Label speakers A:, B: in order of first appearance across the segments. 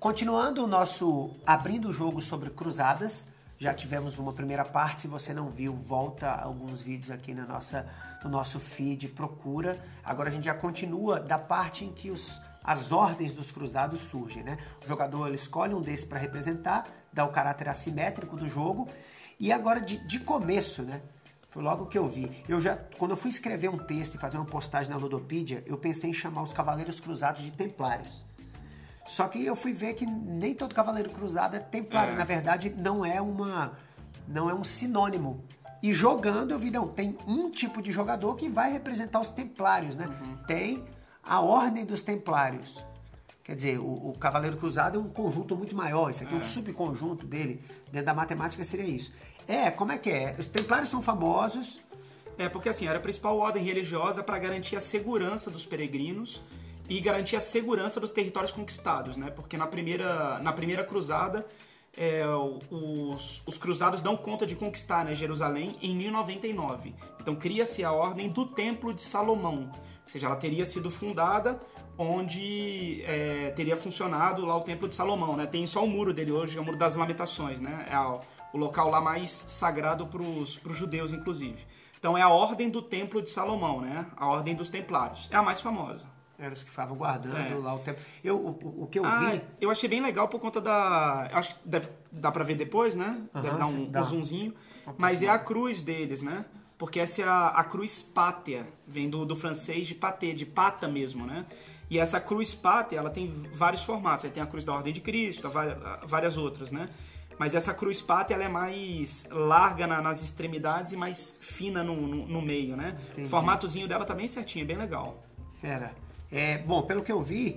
A: Continuando o nosso Abrindo o Jogo sobre Cruzadas, já tivemos uma primeira parte. Se você não viu, volta alguns vídeos aqui no nosso feed, procura. Agora a gente já continua da parte em que as ordens dos cruzados surgem, né? O jogador ele escolhe um desses para representar, dá o caráter assimétrico do jogo. E agora de começo, né? Foi logo que eu vi. Quando eu fui escrever um texto e fazer uma postagem na Ludopedia, eu pensei em chamar os Cavaleiros Cruzados de Templários. Só que eu fui ver que nem todo Cavaleiro Cruzado é Templário. Na verdade, não é um sinônimo. E jogando, eu vi, não, tem um tipo de jogador que vai representar os Templários, né? Tem a Ordem dos Templários. Quer dizer, o Cavaleiro Cruzado é um conjunto muito maior. Isso aqui é um subconjunto dele. Dentro da matemática seria isso. Como é que é? Os Templários são famosos.
B: Porque assim, era a principal ordem religiosa para garantir a segurança dos peregrinos e garantir a segurança dos territórios conquistados, né? Porque na primeira cruzada, os cruzados dão conta de conquistar, né, Jerusalém em 1099. Então cria-se a Ordem do Templo de Salomão. Ou seja, ela teria sido fundada onde teria funcionado lá o Templo de Salomão, né? Tem só o muro dele hoje, é o Muro das Lamentações, né? É o local lá mais sagrado para os judeus, inclusive. Então é a Ordem do Templo de Salomão, né? A Ordem dos Templários. É a mais famosa.
A: Eram os que ficavam guardando lá o tempo. O que eu vi...
B: Eu achei bem legal por conta da... Acho que dá pra ver depois, né? Deve dar um zoomzinho. Mas é a cruz deles, né? Porque essa é a cruz pátea. Vem do francês de pâté, de pata mesmo, né? E essa cruz pátea, ela tem vários formatos. Aí tem a cruz da Ordem de Cristo, várias outras, né? Mas essa cruz pátea, ela é mais larga nas extremidades e mais fina no meio, né? Entendi. O formatozinho dela tá bem certinho, é bem legal.
A: Fera. Bom, pelo que eu vi,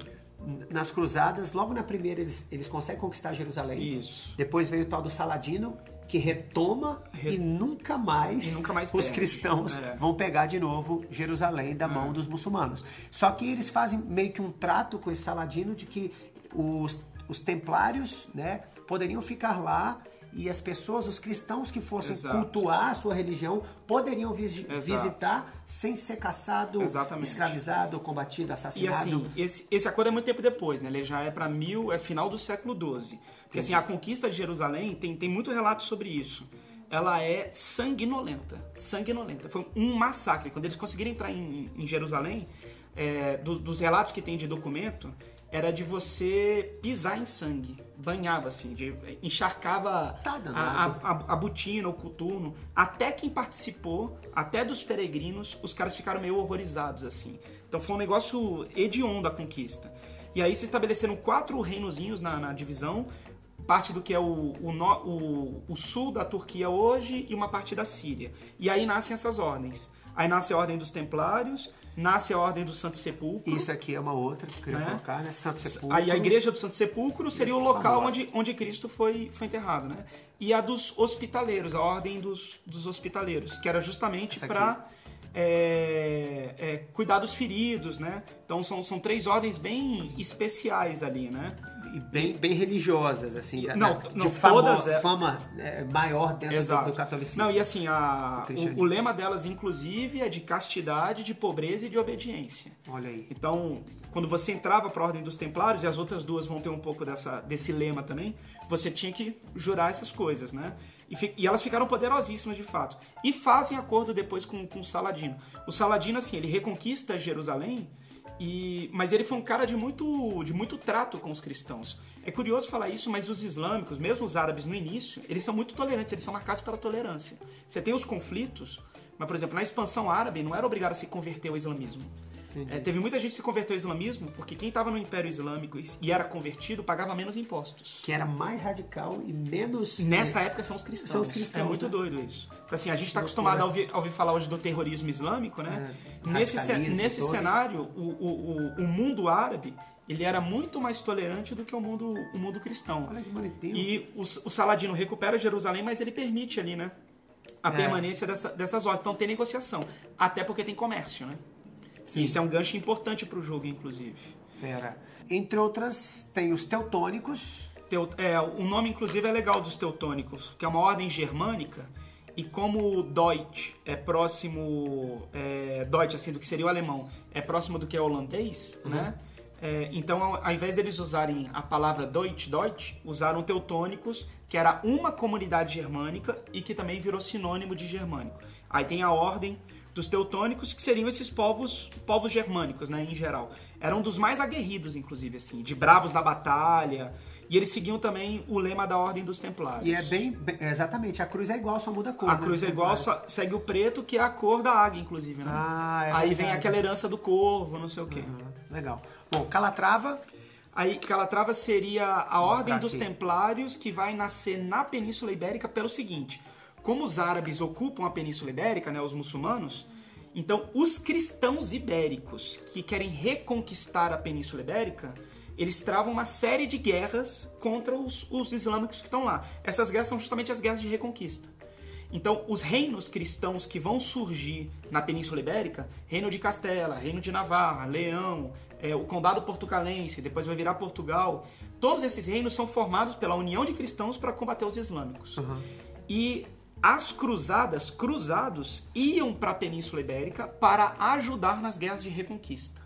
A: nas cruzadas, logo na primeira eles conseguem conquistar Jerusalém.
B: Isso.
A: Depois veio o tal do Saladino, que retoma e nunca mais os cristãos vão pegar de novo Jerusalém da mão dos muçulmanos. Só que eles fazem meio que um trato com esse Saladino de que os templários, né, poderiam ficar lá e as pessoas, os cristãos que fossem cultuar a sua religião, poderiam visitar sem ser caçado, escravizado, combatido, assassinado.
B: E assim, esse acordo é muito tempo depois, né? Ele já é para final do século XII. Porque assim, a conquista de Jerusalém, tem muito relato sobre isso. Ela é sanguinolenta. Foi um massacre. Quando eles conseguiram entrar em Jerusalém, dos relatos que tem de documento, era de você pisar em sangue, banhava assim, encharcava a botina, o coturno, até quem participou, até dos peregrinos, os caras ficaram meio horrorizados assim. Então foi um negócio hediondo a conquista. E aí se estabeleceram 4 reinozinhos na divisão, parte do que é o sul da Turquia hoje e uma parte da Síria. E aí nascem essas ordens. Aí nasce a Ordem dos Templários, nasce a Ordem do Santo Sepulcro.
A: Isso aqui é uma outra que eu queria colocar, né? Santo Sepulcro.
B: Aí a Igreja do Santo Sepulcro seria o local onde Cristo foi enterrado, né? E a dos Hospitaleiros, a Ordem dos Hospitaleiros, que era justamente para cuidar dos feridos, né? Então são 3 ordens bem especiais ali, né?
A: E bem religiosas, assim,
B: de
A: fama maior dentro do catolicismo.
B: Não, e assim, o lema delas, inclusive, é de castidade, de pobreza e de obediência.
A: Olha aí.
B: Então, quando você entrava para a Ordem dos Templários, e as outras 2 vão ter um pouco desse lema também, você tinha que jurar essas coisas, né? E elas ficaram poderosíssimas, de fato. E fazem acordo depois com o Saladino. O Saladino, assim, ele reconquista Jerusalém, mas ele foi um cara de muito trato com os cristãos. É curioso falar isso, mas os islâmicos, mesmo os árabes no início, eles são muito tolerantes, eles são marcados pela tolerância. Você tem os conflitos, mas, por exemplo, na expansão árabe não era obrigado a se converter ao islamismo. Teve muita gente que se converteu ao islamismo porque quem estava no Império Islâmico e era convertido pagava menos impostos.
A: Que era mais radical e menos...
B: Nessa época são os cristãos. É muito doido isso. Então, assim, a gente está acostumado a ouvir falar hoje do terrorismo islâmico, né? Nesse cenário, o mundo árabe, ele era muito mais tolerante do que o mundo cristão.
A: Olha que bonitinho.
B: E o Saladino recupera Jerusalém, mas ele permite ali, né? A permanência dessas ordens. Então tem negociação. Até porque tem comércio, né? Sim. Isso é um gancho importante para o jogo, inclusive.
A: Fera. Entre outras, tem os teutônicos.
B: O nome, inclusive, é legal dos teutônicos, que é uma ordem germânica. E como Deutsch é próximo... Deutsch, assim, do que seria o alemão, é próximo do que é o holandês, né? Então, ao invés deles usarem a palavra Deutsch, usaram teutônicos, que era uma comunidade germânica e que também virou sinônimo de germânico. Aí tem a ordem dos teutônicos, que seriam esses povos germânicos, né, em geral. Eram dos mais aguerridos, inclusive, assim, de bravos na batalha. E eles seguiam também o lema da Ordem dos Templários.
A: E é exatamente, a cruz é igual, só muda a cor.
B: A cruz é igual, só segue o preto, que é a cor da águia, inclusive, né? Aí vem aquela herança do corvo, não sei o quê.
A: Legal. Bom, Calatrava...
B: Aí, Calatrava seria a Ordem dos Templários, que vai nascer na Península Ibérica pelo seguinte: como os árabes ocupam a Península Ibérica, né, os muçulmanos, então os cristãos ibéricos que querem reconquistar a Península Ibérica, eles travam uma série de guerras contra os islâmicos que estão lá. Essas guerras são justamente as guerras de reconquista. Então, os reinos cristãos que vão surgir na Península Ibérica, Reino de Castela, Reino de Navarra, Leão, o Condado Portucalense, depois vai virar Portugal, todos esses reinos são formados pela união de cristãos para combater os islâmicos. E as cruzados, iam para a Península Ibérica para ajudar nas guerras de reconquista.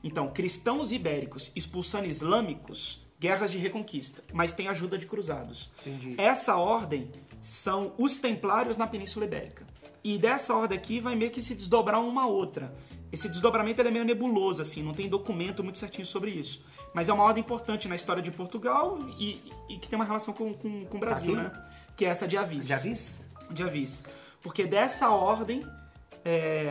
B: Então, cristãos ibéricos expulsando islâmicos, guerras de reconquista, mas tem ajuda de cruzados.
A: Entendi.
B: Essa ordem são os templários na Península Ibérica. E dessa ordem aqui vai meio que se desdobrar uma outra. Esse desdobramento ele é meio nebuloso, assim, não tem documento muito certinho sobre isso. Mas é uma ordem importante na história de Portugal e que tem uma relação com o Brasil, né? Que é essa de Avis.
A: De Avis?
B: De Avis. Porque dessa ordem,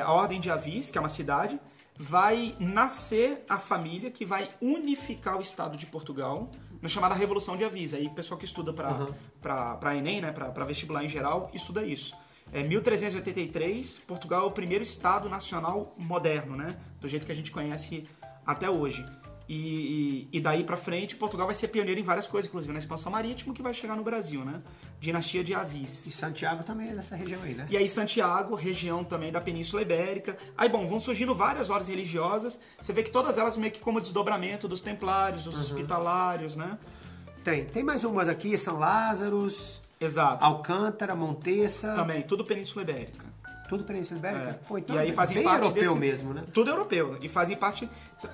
B: a ordem de Avis, que é uma cidade, vai nascer a família que vai unificar o Estado de Portugal na chamada Revolução de Avis. Aí o pessoal que estuda para Enem, né, para vestibular em geral, estuda isso. 1383, Portugal é o primeiro Estado nacional moderno, né, do jeito que a gente conhece até hoje. E daí pra frente, Portugal vai ser pioneiro em várias coisas, inclusive na expansão marítima, que vai chegar no Brasil, né? Dinastia de Avis.
A: E Santiago também é dessa região aí, né?
B: E aí Santiago, região também da Península Ibérica. Aí, bom, vão surgindo várias ordens religiosas. Você vê que todas elas meio que como desdobramento dos templários, dos hospitalários, né?
A: Tem mais umas aqui, São Lázaros...
B: Exato.
A: Alcântara, Montesa...
B: Também, tudo Península Ibérica.
A: Tudo Península Ibérica? Pô, então
B: e aí fazem
A: bem
B: parte
A: europeu mesmo, né?
B: Tudo europeu. E fazem parte...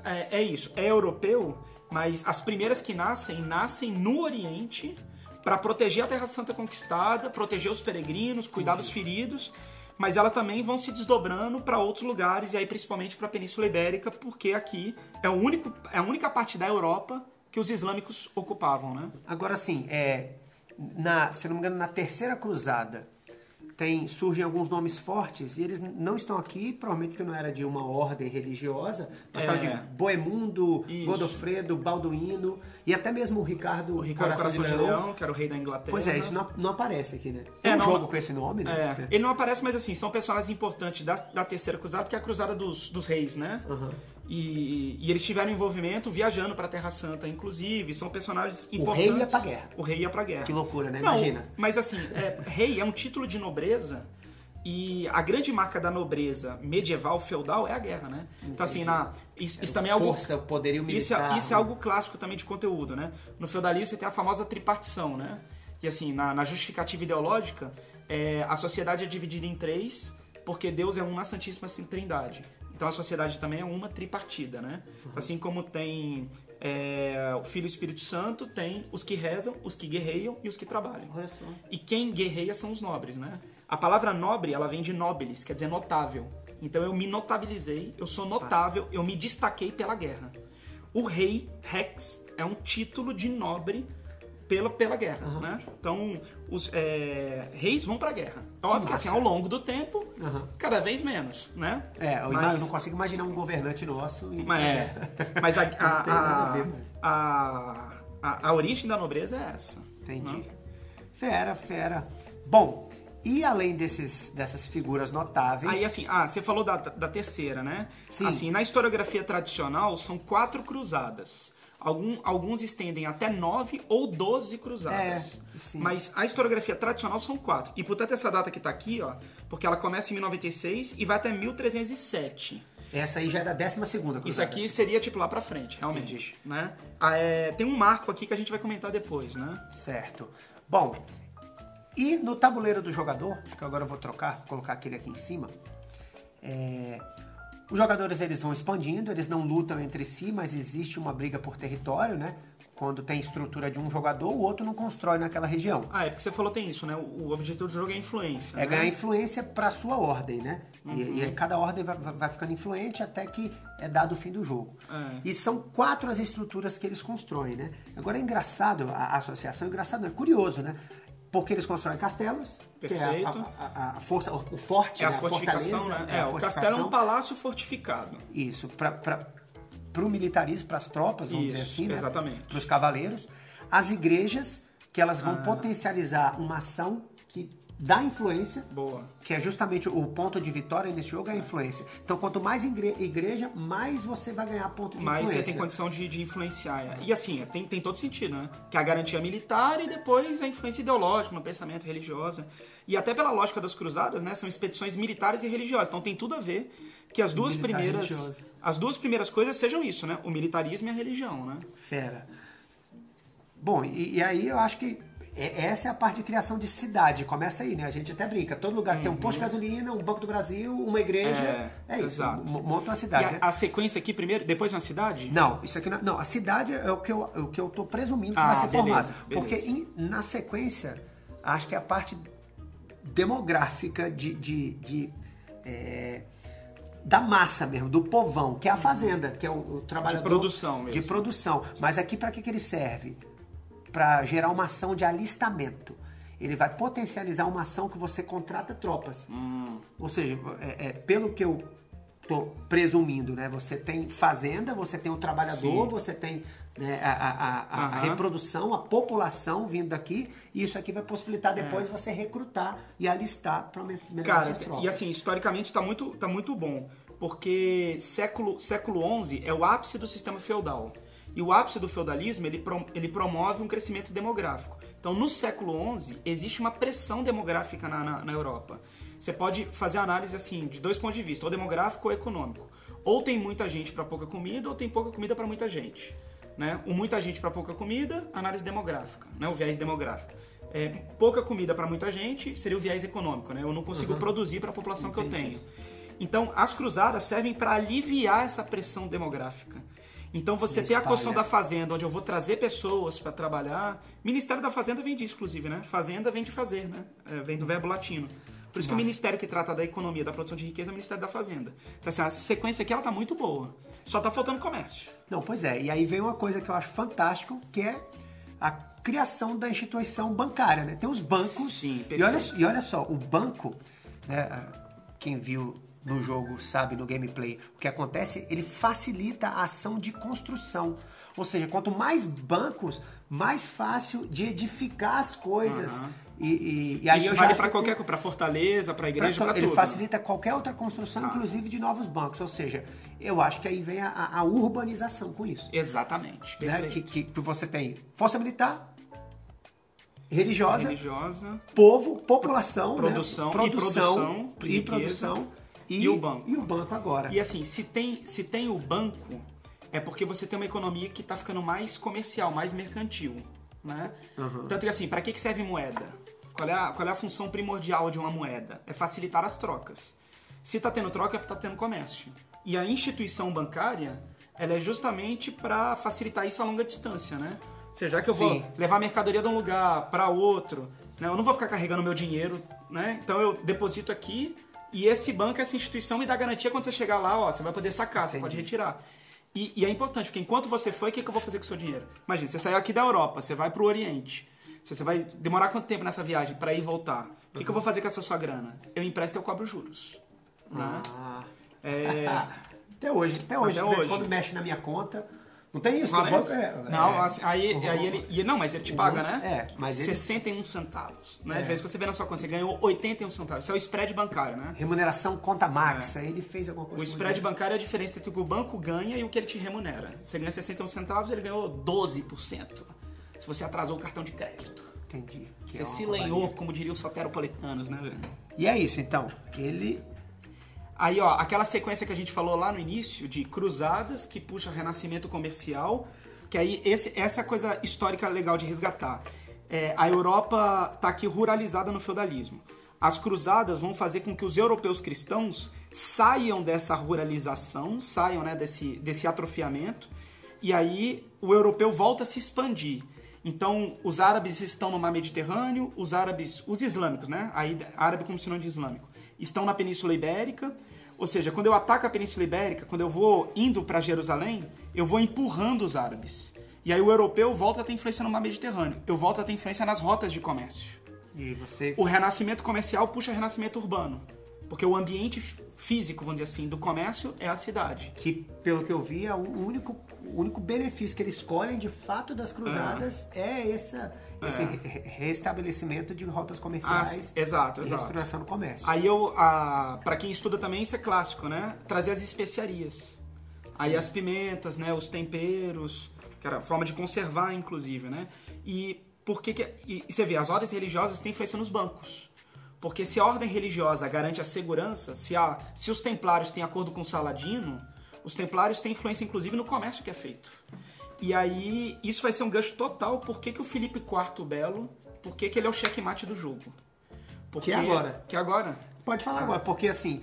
B: É isso, é europeu, mas as primeiras que nascem no Oriente para proteger a Terra Santa conquistada, proteger os peregrinos, cuidar dos feridos, mas elas também vão se desdobrando para outros lugares, e aí principalmente para a Península Ibérica, porque aqui é a única parte da Europa que os islâmicos ocupavam, né?
A: Agora sim, se eu não me engano, na Terceira Cruzada, surgem alguns nomes fortes e eles não estão aqui, provavelmente porque não era de uma ordem religiosa, mas tal de Bohemundo, Godofredo, Balduíno e até mesmo o Ricardo
B: Coração de Leão, que era o rei da Inglaterra.
A: Pois é, isso não aparece aqui, né? Tem jogo com esse nome, né?
B: Ele não aparece, mas assim, são personagens importantes da Terceira Cruzada, que é a Cruzada dos Reis, né? E eles tiveram envolvimento viajando para a Terra Santa, inclusive, são personagens importantes.
A: O rei ia pra guerra.
B: O rei ia pra guerra.
A: Que loucura, né?
B: Não,
A: imagina.
B: Mas assim, rei é um título de nobreza e a grande marca da nobreza medieval, feudal, é a guerra, né? Entendi. Então assim, isso também é algo...
A: Força, poderio militar.
B: Isso é algo clássico também de conteúdo, né? No feudalismo você tem a famosa tripartição, né? E assim, na justificativa ideológica, a sociedade é dividida em três, porque Deus é um na Santíssima Trindade. Então a sociedade também é uma tripartida, né? Então, assim como tem o Filho e o Espírito Santo, tem os que rezam, os que guerreiam e os que trabalham.
A: Olha só.
B: E quem guerreia são os nobres, né? A palavra nobre, ela vem de nobilis, quer dizer notável. Então eu me notabilizei, eu sou notável, eu me destaquei pela guerra. O rei, Rex, é um título de nobre pela guerra, né? Então, os reis vão pra guerra. Óbvio que assim, ao longo do tempo, cada vez menos, né?
A: Eu não consigo imaginar um governante nosso...
B: Mas a origem da nobreza é essa.
A: Entendi.
B: Né?
A: Fera. Bom, e além dessas figuras notáveis...
B: Aí assim, você falou da terceira, né?
A: Sim.
B: Assim, na historiografia tradicional, são 4 cruzadas. Alguns estendem até 9 ou 12 cruzadas. Mas a historiografia tradicional são 4. E, portanto, essa data que está aqui, ó, porque ela começa em 1096 e vai até 1307.
A: Essa aí já é da 12ª cruzada.
B: Isso aqui seria, tipo, lá pra frente, realmente. Né? Tem um marco aqui que a gente vai comentar depois, né?
A: Certo. Bom, e no tabuleiro do jogador, acho que agora eu vou colocar aquele aqui em cima, Os jogadores eles vão expandindo, eles não lutam entre si, mas existe uma briga por território, né? Quando tem estrutura de um jogador, o outro não constrói naquela região.
B: É porque você falou tem isso, né? O objetivo do jogo é influência.
A: É ganhar influência para sua ordem, né? E cada ordem vai ficando influente até que é dado o fim do jogo. E são 4 as estruturas que eles constroem, né? Agora é engraçado, a associação é engraçado, é curioso, né? Porque eles constroem castelos,
B: Perfeito.
A: que é a força, o forte,
B: É a
A: né?
B: fortificação,
A: fortaleza,
B: né? O castelo é um palácio fortificado.
A: Isso, para o militarismo, para as tropas, vamos dizer assim, né?
B: Exatamente.
A: Para os cavaleiros. As igrejas, que elas vão potencializar uma ação que dá influência,
B: Boa.
A: que é justamente o ponto de vitória nesse jogo, é a influência. Então, quanto mais igreja, mais você vai ganhar ponto de influência.
B: Mais você tem condição de influenciar. E assim, tem todo sentido, né? Que é a garantia militar e depois a influência ideológica no pensamento religiosa. E até pela lógica das cruzadas, né? São expedições militares e religiosas. Então tem tudo a ver que as duas primeiras coisas sejam isso, né? O militarismo e a religião, né?
A: Fera. Bom, e aí eu acho que essa é a parte de criação de cidade. Começa aí, né? A gente até brinca. Todo lugar que tem um posto de gasolina, um Banco do Brasil, uma igreja. É isso.
B: Exato.
A: Monta uma cidade.
B: E
A: né?
B: a sequência aqui primeiro, depois uma cidade?
A: Não, isso aqui não. A cidade é o que eu tô presumindo que vai ser formado. Porque na sequência, acho que é a parte demográfica da massa mesmo, do povão, que é a fazenda, que é o trabalhador.
B: De produção mesmo.
A: De produção. Mas aqui para que ele serve? Para gerar uma ação de alistamento. Ele vai potencializar uma ação que você contrata tropas. Ou seja, pelo que eu tô presumindo, né? Você tem fazenda, você tem o trabalhador, você tem, né, a reprodução, a população vindo daqui, e isso aqui vai possibilitar depois você recrutar e alistar para melhorar suas tropas.
B: E assim, historicamente tá muito bom, porque século XI é o ápice do sistema feudal. E o ápice do feudalismo, ele promove um crescimento demográfico. Então, no século XI, existe uma pressão demográfica na Europa. Você pode fazer análise assim, de 2 pontos de vista, ou demográfico ou econômico. Ou tem muita gente para pouca comida, ou tem pouca comida para muita gente. Né? O muita gente para pouca comida, análise demográfica, né? O viés demográfico. Pouca comida para muita gente seria o viés econômico. Né? Eu não consigo produzir para a população que eu tenho. Então, as cruzadas servem para aliviar essa pressão demográfica. Então você tem a questão da fazenda, onde eu vou trazer pessoas para trabalhar. Ministério da Fazenda vem disso, inclusive, né? Fazenda vem de fazer, né? Vem do verbo latino. Por isso que o ministério que trata da economia, da produção de riqueza é o Ministério da Fazenda. Então assim, a sequência aqui ela tá muito boa. Só tá faltando comércio.
A: Não, pois é. E aí vem uma coisa que eu acho fantástico, que é a criação da instituição bancária, né? Tem os bancos.
B: Sim,
A: e olha só, o banco, né? Quem viu no jogo, sabe, no gameplay, o que acontece, ele facilita a ação de construção. Ou seja, quanto mais bancos, mais fácil de edificar as coisas. E aí
B: isso vale para qualquer coisa, para fortaleza, para igreja, para tudo.
A: Ele facilita qualquer outra construção, inclusive de novos bancos. Ou seja, eu acho que aí vem a urbanização com isso.
B: Exatamente, perfeito.
A: Né? Que você tem força militar, religiosa,
B: povo,
A: população,
B: produção,
A: né?
B: e produção. E o banco.
A: E o banco agora.
B: E assim, se tem o banco, é porque você tem uma economia que está ficando mais comercial, mais mercantil. Né? Tanto que assim, para que serve moeda? Qual é a função primordial de uma moeda? É facilitar as trocas. Se está tendo troca, é porque está tendo comércio. E a instituição bancária, ela é justamente para facilitar isso a longa distância. Né? Ou seja, já que eu vou levar mercadoria de um lugar para outro, né? Eu não vou ficar carregando meu dinheiro, né? Então eu deposito aqui. E esse banco, essa instituição me dá garantia quando você chegar lá, ó, você vai poder sacar, você pode retirar. E é importante, porque enquanto você foi, o que eu vou fazer com o seu dinheiro? Imagina, você saiu aqui da Europa, você vai para o Oriente. Você vai demorar quanto tempo nessa viagem para ir e voltar? O que eu vou fazer com essa sua grana? Eu empresto e eu cobro juros. Né?
A: Até hoje. Quando mexe na minha conta... Não tem isso?
B: Não, assim, aí ele... Não, mas ele te paga, né?
A: Mas
B: 61 centavos. Né? De vez que você vê na sua conta, você ganhou 81 centavos. Isso é o spread bancário, né?
A: Remuneração conta max. Aí ele fez alguma coisa.
B: O spread bancário é a diferença entre o que o banco ganha e o que ele te remunera. Você ganha 61 centavos, ele ganhou 12%. Se você atrasou o cartão de crédito.
A: Entendi.
B: Você se lenhou, como diriam os soteropolitanos, né?
A: E é isso, então.
B: Aí, ó, aquela sequência que a gente falou lá no início, de cruzadas, que puxa renascimento comercial, que aí essa é a coisa histórica legal de resgatar. A Europa tá aqui ruralizada no feudalismo. as cruzadas vão fazer com que os europeus cristãos saiam dessa ruralização, saiam, né, desse atrofiamento, e aí o europeu volta a se expandir. Então, os árabes estão no mar Mediterrâneo, os islâmicos, né, aí árabe como sinônimo de islâmico, estão na Península Ibérica. Ou seja, quando eu ataco a Península Ibérica, quando eu vou indo para Jerusalém, eu vou empurrando os árabes. E aí o europeu volta a ter influência no mar Mediterrâneo. Eu volto a ter influência nas rotas de comércio.
A: E você...
B: O renascimento comercial puxa o renascimento urbano. Porque o ambiente físico, vamos dizer assim, do comércio é a cidade.
A: Que, pelo que eu vi, é o único benefício que eles escolhem, de fato, das cruzadas esse restabelecimento de rotas comerciais.
B: Exato.
A: E restauração do comércio.
B: Aí para quem estuda também, isso é clássico, né? Trazer as especiarias. Sim. Aí as pimentas, né? Os temperos, que era a forma de conservar, inclusive, né? E você vê, as ordens religiosas têm influência nos bancos. Porque se a ordem religiosa garante a segurança, se os templários têm acordo com Saladino, os templários têm influência, inclusive, no comércio que é feito. E aí, isso vai ser um gancho total. Por que o Filipe IV Belo, por que ele é o checkmate do jogo?
A: Que agora?
B: Que agora?
A: Pode falar agora, porque assim,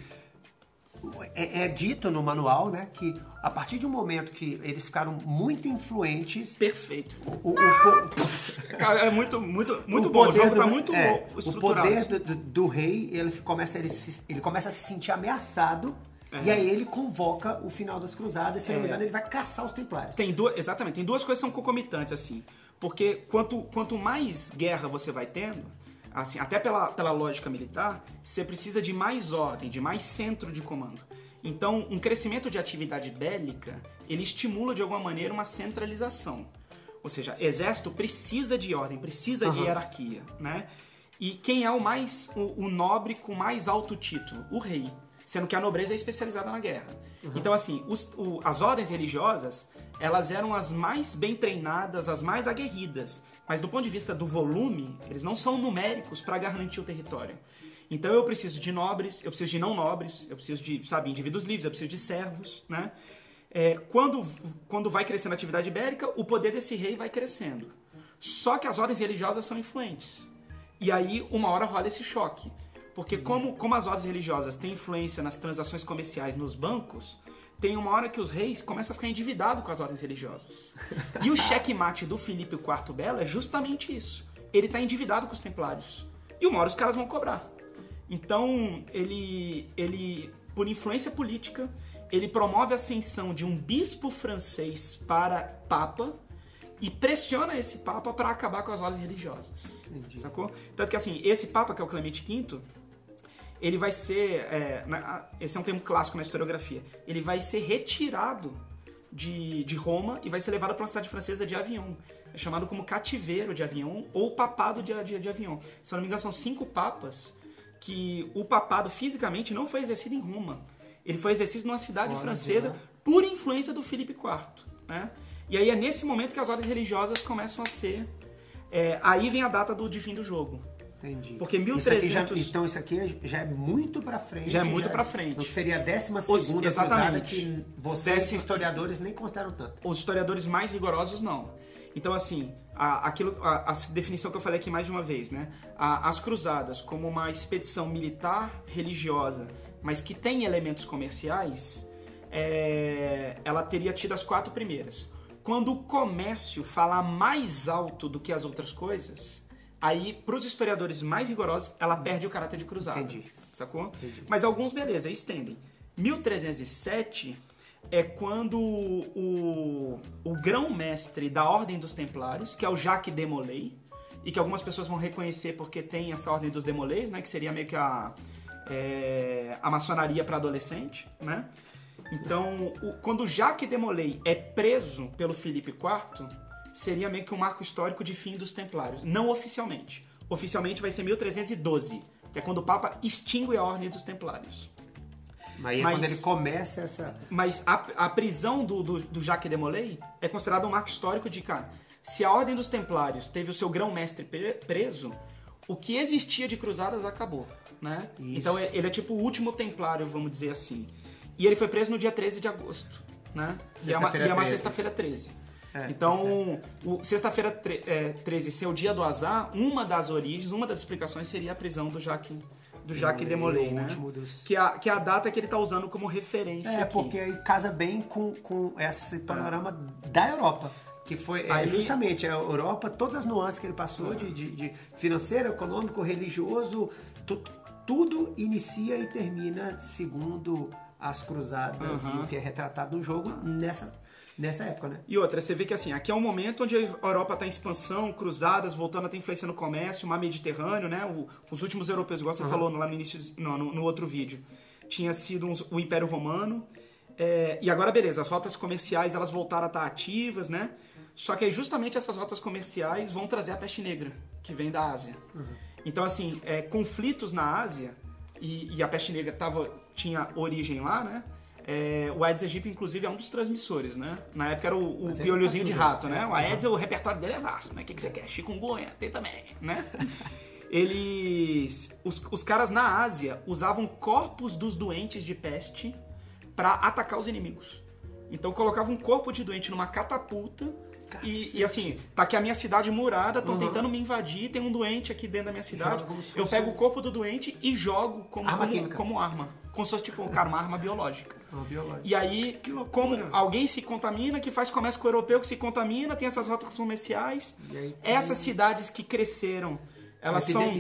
A: é dito no manual, né, que a partir de um momento que eles ficaram muito influentes...
B: Perfeito. Cara, é muito bom, o jogo tá muito estruturado.
A: O poder do rei, ele começa a se sentir ameaçado. E aí ele convoca o final das cruzadas, se não me engano, ele vai caçar os templários.
B: Exatamente, tem duas coisas que são concomitantes, assim. Porque quanto mais guerra você vai tendo, assim, até pela lógica militar, você precisa de mais ordem, de mais centro de comando. Então, um crescimento de atividade bélica, ele estimula de alguma maneira uma centralização. Ou seja, exército precisa de ordem, precisa de hierarquia, né? E quem é o nobre com mais alto título? O rei. Sendo que a nobreza é especializada na guerra. Então, assim, as ordens religiosas, elas eram as mais bem treinadas, as mais aguerridas. Mas do ponto de vista do volume, eles não são numéricos para garantir o território. Então eu preciso de nobres, eu preciso de não nobres, eu preciso de, indivíduos livres, eu preciso de servos, né? Quando vai crescendo a atividade ibérica, o poder desse rei vai crescendo. Só que as ordens religiosas são influentes. E aí, uma hora rola esse choque. Porque como as ordens religiosas têm influência nas transações comerciais nos bancos, tem uma hora que os reis começam a ficar endividados com as ordens religiosas. E o checkmate do Filipe IV Belo é justamente isso. Ele está endividado com os templários. E uma hora os caras vão cobrar. Então, ele por influência política, ele promove a ascensão de um bispo francês para papa e pressiona esse papa para acabar com as ordens religiosas. Entendi. Sacou? Tanto que, assim, esse papa, que é o Clemente V, ele vai ser, esse é um termo clássico na historiografia, ele vai ser retirado de Roma e vai ser levado para uma cidade francesa de Avignon. É chamado como cativeiro de Avignon ou papado de Avignon. Se eu não me engano, são 5 papas que o papado fisicamente não foi exercido em Roma. Ele foi exercido numa cidade francesa por influência do Filipe IV. Né? E aí é nesse momento que as ordens religiosas começam a ser... aí vem a data do fim do jogo.
A: Entendi.
B: Porque 1300...
A: Então isso aqui já é muito pra frente.
B: Já é muito pra frente.
A: Não seria a 12ª cruzada, que vocês, historiadores, nem consideram tanto.
B: Os historiadores mais rigorosos, não. Então, assim, a definição que eu falei aqui mais de uma vez, né? As cruzadas como uma expedição militar, religiosa, mas que tem elementos comerciais, ela teria tido as 4 primeiras. Quando o comércio fala mais alto do que as outras coisas... Aí, para os historiadores mais rigorosos, ela perde o caráter de cruzada.
A: Entendi.
B: Sacou?
A: Entendi.
B: Mas alguns, beleza, estendem. 1307 é quando o grão-mestre da Ordem dos Templários, que é o Jacques de Molay, e que algumas pessoas vão reconhecer porque tem essa Ordem dos Demolays, né, que seria meio que a maçonaria para adolescente, né? Então, quando o Jacques de Molay é preso pelo Filipe IV... seria meio que um marco histórico de fim dos Templários. Não oficialmente. Oficialmente vai ser 1312, que é quando o Papa extingue a Ordem dos Templários.
A: Mas quando ele começa essa...
B: Mas a prisão do Jacques de Molay é considerada um marco histórico de, cara, se a Ordem dos Templários teve o seu grão-mestre preso, o que existia de cruzadas acabou, né? Então ele é tipo o último templário, vamos dizer assim. E ele foi preso no dia 13 de agosto, né? E é uma sexta-feira 13. Então, sexta-feira 13 ser o dia do azar, uma das origens, uma das explicações seria a prisão do Jacques Demolay, né? Que é a data que ele está usando como referência aqui.
A: Porque aí casa bem com esse panorama da Europa. Que foi justamente a Europa, todas as nuances que ele passou de financeiro, econômico, religioso, tudo inicia e termina segundo as cruzadas, e o que é retratado no jogo nessa época, né?
B: E outra, você vê que assim, aqui é um momento onde a Europa está em expansão, cruzadas, voltando a ter influência no comércio, o mar Mediterrâneo, né? Os últimos europeus, igual você falou lá no início, no outro vídeo, tinha sido o Império Romano. E agora, beleza, as rotas comerciais elas voltaram a estar ativas, né? Só que justamente essas rotas comerciais vão trazer a peste negra, que vem da Ásia. Então, assim, conflitos na Ásia, e a peste negra tinha origem lá, né? O Aedes aegypti, inclusive, é um dos transmissores, né? Na época era o piolhozinho de rato, né? O Aedes, o repertório dele é vasto, né? O que você quer? Chikungunya, tem também, né? Os caras na Ásia usavam corpos dos doentes de peste para atacar os inimigos. Então colocavam um corpo de doente numa catapulta e assim, tá aqui a minha cidade murada, estão tentando me invadir, tem um doente aqui dentro da minha cidade, eu pego o corpo do doente e jogo como arma. Como se fosse tipo, uma arma biológica. E aí, como alguém se contamina, que faz comércio com o europeu que se contamina, tem essas rotas comerciais, essas cidades que cresceram, elas são...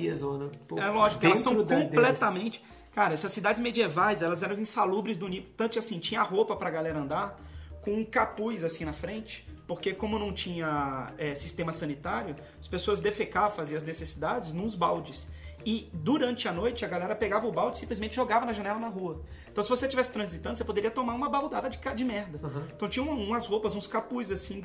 B: lógico, elas são completamente... Cara, essas cidades medievais, elas eram insalubres do nível... Tanto assim, tinha roupa pra galera andar com um capuz assim na frente, porque como não tinha sistema sanitário, as pessoas defecavam, faziam as necessidades nos baldes. E durante a noite, a galera pegava o balde e simplesmente jogava na janela na rua. Então, se você estivesse transitando, você poderia tomar uma baldada de merda. Então, tinha umas roupas, uns capuz, assim,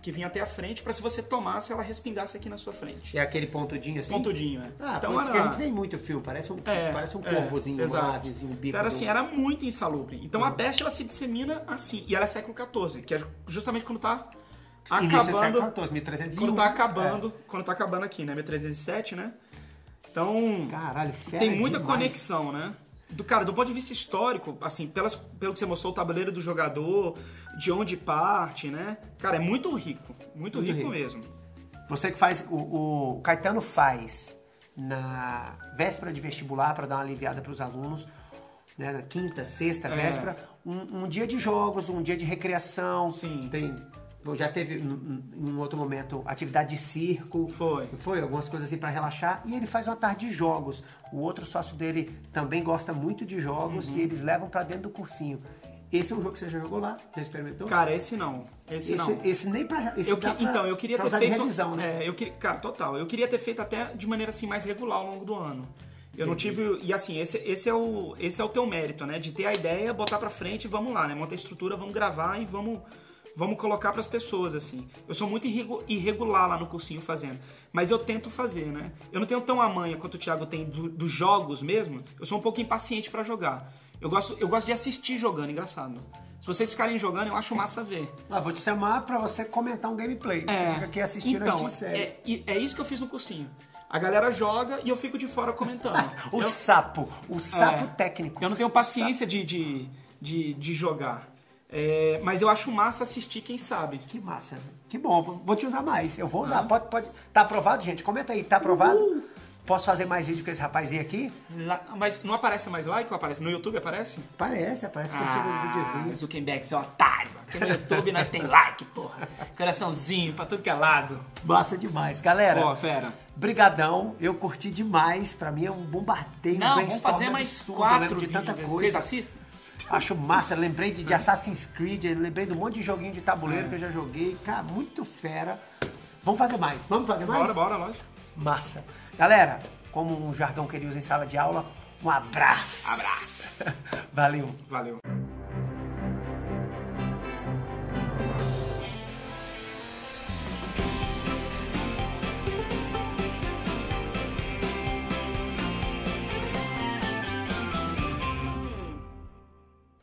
B: que vinha até a frente, pra se você tomasse, ela respingasse aqui na sua frente.
A: É aquele pontudinho assim?
B: Pontudinho,
A: então, por isso que a gente vê muito filme, parece um corvozinho, um avezinho, um bico.
B: Então, assim, era muito insalubre. Então, a peste, ela se dissemina assim. E ela é século XIV, que é justamente quando tá acabando...
A: XIV, 1301.
B: Quando tá acabando aqui, né? 1307, né? Então,
A: caralho,
B: tem muita conexão, né? Do ponto de vista histórico, assim, pelo que você mostrou, o tabuleiro do jogador, de onde parte, né? Cara, é muito rico rico mesmo.
A: Você que faz, o Caetano faz na véspera de vestibular para dar uma aliviada para os alunos, né? Na quinta, sexta, véspera, um dia de jogos, um dia de recreação.
B: Sim.
A: Já teve, em um outro momento, atividade de circo. Foi algumas coisas assim pra relaxar. E ele faz uma tarde de jogos. O outro sócio dele também gosta muito de jogos e eles levam pra dentro do cursinho. Esse é um jogo que você já jogou lá? Já experimentou?
B: Cara, esse não.
A: Esse nem pra...
B: Então, eu queria ter feito...
A: revisão, né?
B: Cara, total. Eu queria ter feito até de maneira assim mais regular ao longo do ano. Eu não tive... E assim, esse é o teu mérito, né? De ter a ideia, botar pra frente e vamos lá, né? Montar a estrutura, vamos gravar e vamos colocar para as pessoas, assim. Eu sou muito irregular lá no cursinho fazendo, mas eu tento fazer, né? Eu não tenho tão a manha quanto o Thiago tem dos jogos mesmo, eu sou um pouco impaciente para jogar. Eu gosto de assistir jogando, engraçado. Se vocês ficarem jogando, eu acho massa ver.
A: Vou te chamar para você comentar um gameplay. Você fica aqui assistindo a gente série.
B: É isso que eu fiz no cursinho. A galera joga e eu fico de fora comentando.
A: O sapo técnico.
B: Eu não tenho paciência de jogar. Mas eu acho massa assistir, quem sabe.
A: Que massa. Que bom, vou te usar mais. Eu vou usar. Pode. Tá aprovado, gente? Comenta aí, tá aprovado? Posso fazer mais vídeo com esse rapazinho aqui?
B: Mas não aparece mais like ou aparece? No YouTube aparece?
A: Aparece curtindo o videozinho.
B: Zuckerberg, seu otário. Aqui no YouTube nós tem like, porra. Coraçãozinho pra tudo que é lado.
A: Massa demais. Galera,
B: fera.
A: Brigadão. Eu curti demais. Pra mim é um bombardeio.
B: Vamos fazer mais 4
A: de tanta
B: vídeos.
A: coisa.
B: Vocês assistem?
A: Acho massa, lembrei de Assassin's Creed, lembrei de um monte de joguinho de tabuleiro que eu já joguei. Cara, muito fera. Vamos fazer mais.
B: Bora, lógico.
A: Massa. Galera, como um jargão que ele usa em sala de aula, um abraço. Valeu.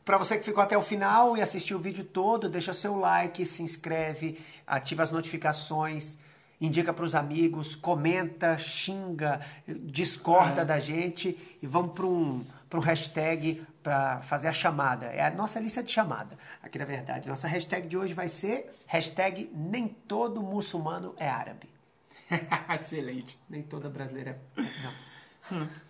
A: Para você que ficou até o final e assistiu o vídeo todo, deixa seu like, se inscreve, ativa as notificações indica para os amigos, comenta, xinga, discorda da gente e vamos para um hashtag para fazer a chamada. É a nossa lista de chamada, aqui na verdade. Nossa hashtag de hoje vai ser hashtag nem todo muçulmano é árabe.
B: Excelente.
A: Nem toda brasileira é... Não.